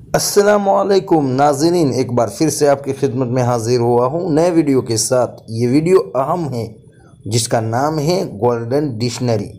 अस्सलामुअलैकुम नाज़रीन, एक बार फिर से आपकी खिदमत में हाजिर हुआ हूँ नए वीडियो के साथ। ये वीडियो अहम है जिसका नाम है गोल्डन डिक्शनरी।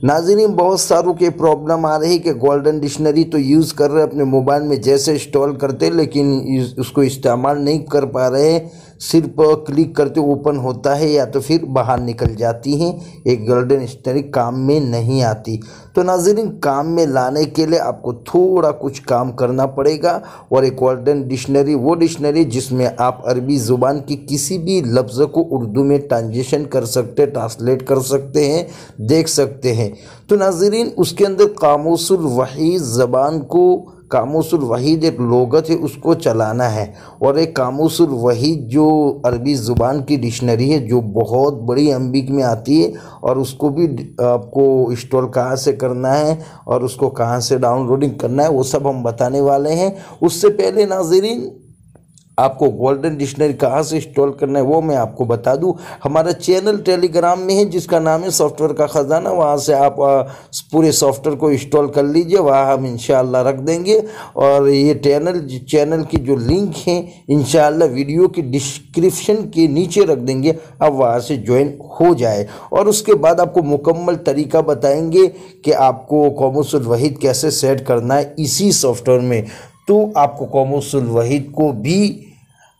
नाज़रीन, बहुत सारों के प्रॉब्लम आ रही कि गोल्डन डिक्शनरी तो यूज़ कर रहे अपने मोबाइल में जैसे इंस्टॉल करते, लेकिन उसको इस्तेमाल नहीं कर पा रहे। सिर्फ क्लिक करते ओपन होता है या तो फिर बाहर निकल जाती हैं। एक गोल्डन डिक्शनरी काम में नहीं आती। तो नाज़रीन, काम में लाने के लिए आपको थोड़ा कुछ काम करना पड़ेगा। और एक गोल्डन डिक्शनरी वो डिक्शनरी जिसमें आप अरबी ज़ुबान की किसी भी लफ्ज़ को उर्दू में ट्रांसलेशन कर सकते, ट्रांसलेट कर सकते हैं, देख सकते हैं। तो नाज़रीन, उसके अंदर कामूसुल वहीद ज़बान को, कामूसुल वहीद एक लोगत है, उसको चलाना है। और एक कामूसुल वहीद जो अरबी ज़ुबान की डिक्शनरी है जो बहुत बड़ी अम्बिक में आती है, और उसको भी आपको इंस्टॉल कहाँ से करना है और उसको कहाँ से डाउनलोडिंग करना है वो सब हम बताने वाले हैं। उससे पहले नाज़रीन, आपको गोल्डन डिक्शनरी कहाँ से इंस्टॉल करना है वो मैं आपको बता दूं। हमारा चैनल टेलीग्राम में है जिसका नाम है सॉफ्टवेयर का ख़जाना। वहाँ से आप पूरे सॉफ्टवेयर को इंस्टॉल कर लीजिए, वहाँ हम इंशाअल्लाह रख देंगे। और ये चैनल की जो लिंक है इंशाअल्लाह वीडियो की डिस्क्रिप्शन के नीचे रख देंगे, आप वहाँ से ज्वाइन हो जाए। और उसके बाद आपको मुकम्मल तरीका बताएंगे कि आपको कामूसुल वहीद कैसे सेट करना है इसी सॉफ्टवेयर में। तो आपको कामूसुल वहीद को भी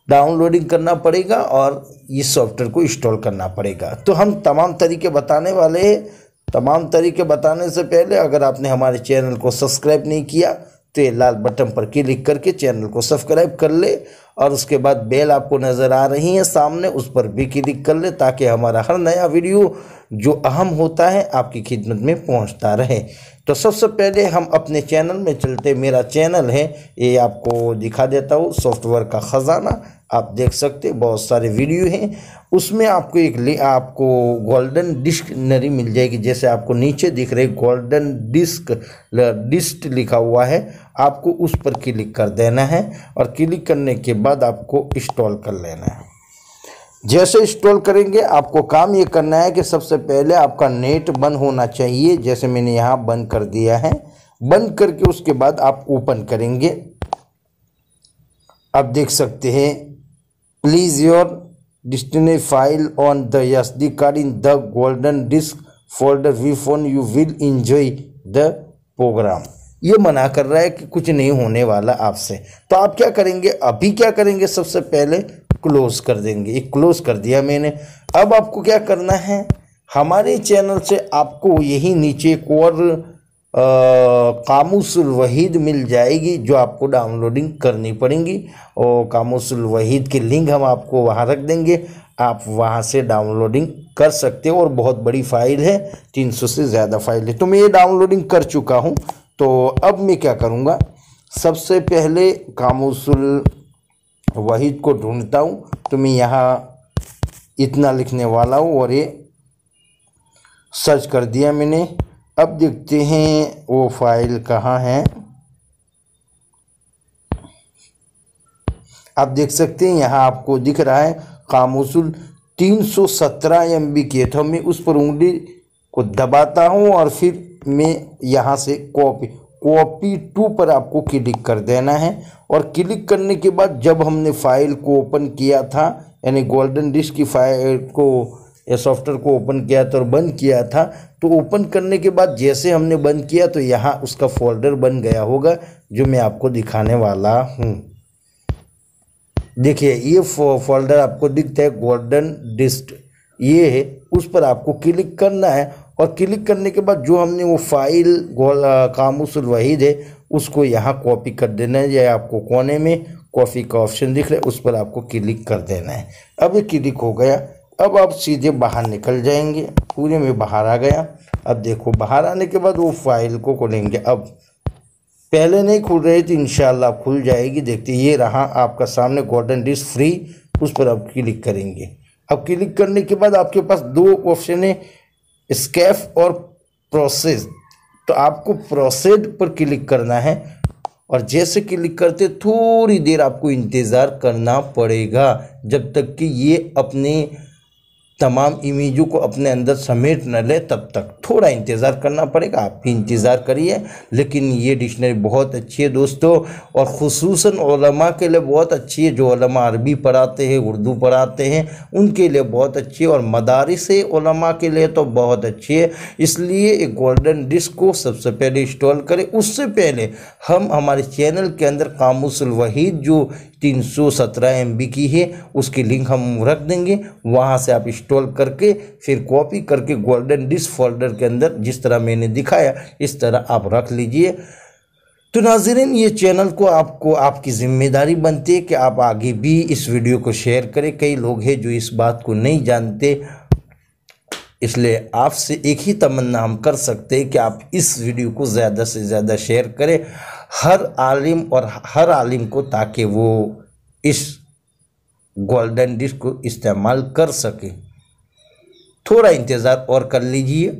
डाउनलोडिंग करना पड़ेगा और इस सॉफ्टवेयर को इंस्टॉल करना पड़ेगा। तो हम तमाम तरीके बताने वाले हैं। तमाम तरीके बताने से पहले अगर आपने हमारे चैनल को सब्सक्राइब नहीं किया तो ये लाल बटन पर क्लिक करके चैनल को सब्सक्राइब कर ले, और उसके बाद बेल आपको नज़र आ रही है सामने, उस पर भी क्लिक कर ले ताकि हमारा हर नया वीडियो जो अहम होता है आपकी खिदमत में पहुंचता रहे। तो सबसे पहले हम अपने चैनल में चलते। मेरा चैनल है, ये आपको दिखा देता हूँ, सॉफ्टवेयर का ख़जाना। आप देख सकते बहुत सारे वीडियो हैं, उसमें आपको आपको गोल्डन डिक्शनरी मिल जाएगी। जैसे आपको नीचे दिख रही गोल्डन डिस्ट लिखा हुआ है, आपको उस पर क्लिक कर देना है और क्लिक करने के बाद आपको इंस्टॉल कर लेना है। जैसे इंस्टॉल करेंगे आपको काम ये करना है कि सबसे पहले आपका नेट बंद होना चाहिए। जैसे मैंने यहाँ बंद कर दिया है, बंद करके उसके बाद आप ओपन करेंगे। आप देख सकते हैं, please your dictionary file on the SD card in the golden disk folder we phone you will enjoy the programme. ये मना कर रहा है कि कुछ नहीं होने वाला आपसे। तो आप क्या करेंगे, अभी क्या करेंगे, सबसे पहले क्लोज कर देंगे। एक क्लोज कर दिया मैंने। अब आपको क्या करना है, हमारे चैनल से आपको यही नीचे एक और कामूसुल वहीद मिल जाएगी जो आपको डाउनलोडिंग करनी पड़ेगी। और कामूसुल वहीद की लिंक हम आपको वहाँ रख देंगे, आप वहाँ से डाउनलोडिंग कर सकते हो। और बहुत बड़ी फ़ाइल है, 300 से ज़्यादा फाइल है। तो मैं ये डाउनलोडिंग कर चुका हूँ। तो अब मैं क्या करूँगा, सबसे पहले कामूसुल वहीद को ढूंढता हूँ। तो मैं यहाँ इतना लिखने वाला हूँ और ये सर्च कर दिया मैंने। अब देखते हैं वो फाइल कहाँ है। आप देख सकते हैं यहाँ आपको दिख रहा है कामूसुल 317 MB की है। तो मैं उस पर उंगली को दबाता हूँ और फिर मैं यहाँ से कॉपी टू पर आपको क्लिक कर देना है। और क्लिक करने के बाद जब हमने फाइल को ओपन किया था, यानी गोल्डन डिस्क की फाइल को या सॉफ्टवेयर को ओपन किया था और बंद किया था, तो ओपन करने के बाद जैसे हमने बंद किया तो यहाँ उसका फोल्डर बन गया होगा जो मैं आपको दिखाने वाला हूँ। देखिए ये फोल्डर आपको दिखता है गोल्डन डिस्क, ये है, उस पर आपको क्लिक करना है। और क्लिक करने के बाद जो हमने वो फाइल कामूसुल वहीद है उसको यहाँ कॉपी कर देना है। या आपको कोने में कॉपी का ऑप्शन दिख रहा है, उस पर आपको क्लिक कर देना है। अब ये क्लिक हो गया। अब आप सीधे बाहर निकल जाएंगे। पूरे में बाहर आ गया। अब देखो बाहर आने के बाद वो फाइल को खोलेंगे। अब पहले नहीं खुल रही थी, इंशाल्लाह खुल जाएगी। देखते ये रहा आपका सामने गोल्डन डिस्क फ्री, उस पर आप क्लिक करेंगे। अब क्लिक करने के बाद आपके पास दो ऑप्शन है, एस्केप और प्रोसेस। तो आपको प्रोसेस पर क्लिक करना है और जैसे क्लिक करते थोड़ी देर आपको इंतज़ार करना पड़ेगा जब तक कि ये अपने तमाम इमेजों को अपने अंदर समेट न ले तब तक थोड़ा इंतज़ार करना पड़ेगा। आप भी इंतज़ार करिए। लेकिन ये डिक्शनरी बहुत अच्छी है दोस्तों, और ख़ुसूसन उलमा के लिए बहुत अच्छी है। जो उलमा अरबी पढ़ाते हैं, उर्दू पढ़ाते हैं, उनके लिए बहुत अच्छी है, और मदारिस उलमा के लिए तो बहुत अच्छी है। इसलिए एक गोल्डन डिस्क को सबसे पहले इंस्टॉल करें। उससे पहले हम हमारे चैनल के अंदर कामुसुल वहीद जो 317 MB की है, उसकी लिंक हम रख देंगे। वहाँ से आप इंस्टॉल करके फिर कॉपी करके गोल्डन डिस्क फोल्डर के अंदर जिस तरह मैंने दिखाया इस तरह आप रख लीजिए। तो नाज़रीन, ये चैनल को आपको आपकी ज़िम्मेदारी बनती है कि आप आगे भी इस वीडियो को शेयर करें। कई लोग हैं जो इस बात को नहीं जानते, इसलिए आपसे एक ही तमन्ना हम कर सकते हैं कि आप इस वीडियो को ज़्यादा से ज़्यादा शेयर करें हर आलिम को, ताकि वो इस गोल्डन डिस्क को इस्तेमाल कर सके। थोड़ा इंतज़ार और कर लीजिए।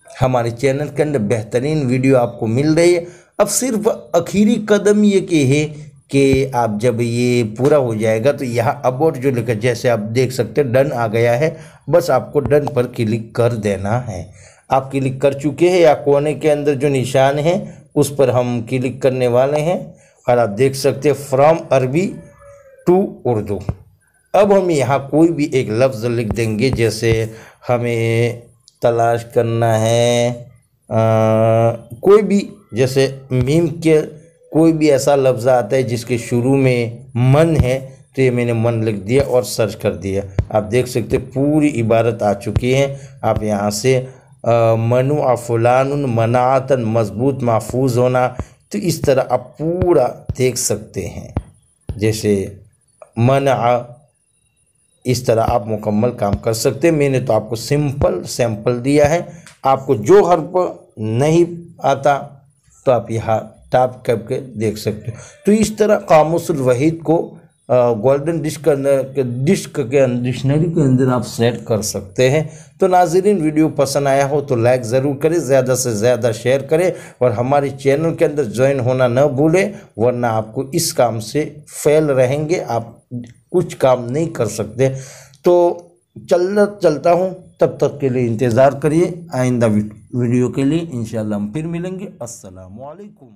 हमारे चैनल के अंदर बेहतरीन वीडियो आपको मिल रही है। अब सिर्फ आखिरी कदम ये कि है कि आप जब ये पूरा हो जाएगा तो यहाँ अबाउट जो लिखा, जैसे आप देख सकते हैं डन आ गया है, बस आपको डन पर क्लिक कर देना है। आप क्लिक कर चुके हैं, या कोने के अंदर जो निशान है उस पर हम क्लिक करने वाले हैं, और आप देख सकते हैं फ्रॉम अरबी टू उर्दू। अब हम यहाँ कोई भी एक लफ्ज़ लिख देंगे। जैसे हमें तलाश करना है कोई भी, जैसे मीम के कोई भी ऐसा लफ्ज़ आता है जिसके शुरू में मन है, तो ये मैंने मन लिख दिया और सर्च कर दिया। आप देख सकते पूरी इबारत आ चुकी है। आप यहाँ से मनु फुलानुन मनातन मजबूत महफूज होना, तो इस तरह आप पूरा देख सकते हैं। जैसे मना, इस तरह आप मुकम्मल काम कर सकते हैं। मैंने तो आपको सिंपल सैंपल दिया है। आपको जो हर्फ नहीं आता तो आप यहाँ टैप करके देख सकते हो। तो इस तरह कामुसुल वहीद को गोल्डन डिस्क के डिक्शनरी के अंदर आप सेट कर सकते हैं। तो नाज़रीन, वीडियो पसंद आया हो तो लाइक ज़रूर करें, ज़्यादा से ज़्यादा शेयर करें, और हमारे चैनल के अंदर ज्वाइन होना न भूलें, वरना आपको इस काम से फेल रहेंगे, आप कुछ काम नहीं कर सकते। तो चलता हूँ, तब तक के लिए इंतज़ार करिए। आइंदा वीडियो के लिए इंशाल्लाह हम फिर मिलेंगे। अस्सलामु अलैकुम।